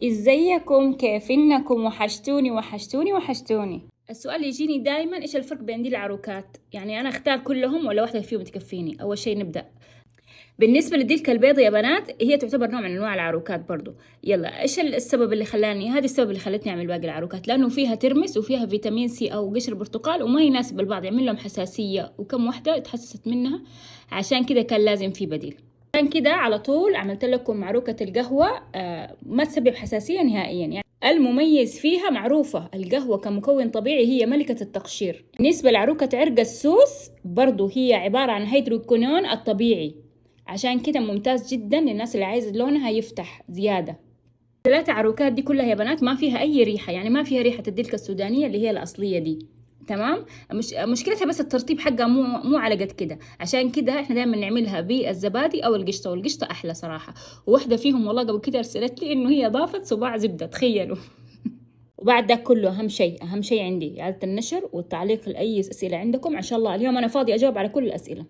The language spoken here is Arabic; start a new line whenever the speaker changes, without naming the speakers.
ازيكم؟ كيف انكم؟ وحشتوني وحشتوني وحشتوني. السؤال يجيني دايما، ايش الفرق بين دي العروكات؟ يعني انا اختار كلهم ولا واحدة فيهم تكفيني؟ اول شيء نبدأ بالنسبة للديلكة البيضة يا بنات، هي تعتبر نوع من انواع العروكات برضو. يلا، ايش السبب اللي خلاني، هذا السبب اللي خلتني اعمل باقي العروكات، لانه فيها ترمس وفيها فيتامين سي او قشر برتقال، وما يناسب البعض، يعمل لهم حساسية، وكم واحدة تحسست منها. عشان كذا كان لازم في بديل. عشان كده على طول عملت لكم عروكة القهوة، ما تسبب حساسية نهائيا. يعني المميز فيها معروفة، القهوة كمكون طبيعي هي ملكة التقشير. بالنسبة لعروكة عرق السوس برضو هي عبارة عن هيدروكونون الطبيعي، عشان كده ممتاز جدا للناس اللي عايزة لونها يفتح زيادة. ثلاثة عروكات دي كلها يا بنات ما فيها أي ريحة، يعني ما فيها ريحة الدلكة السودانية اللي هي الأصلية دي. تمام. مشكلتها بس الترطيب حقها مو على قد كده، عشان كده احنا دايما نعملها بالزبادي او القشطه، والقشطه احلى صراحه. وواحده فيهم والله قبل كده ارسلت لي انه هي ضافت صباع زبده، تخيلوا. وبعد ده كله اهم شيء عندي اعاده النشر والتعليق لاي اسئله عندكم. ان شاء الله اليوم انا فاضي اجاوب على كل الاسئله.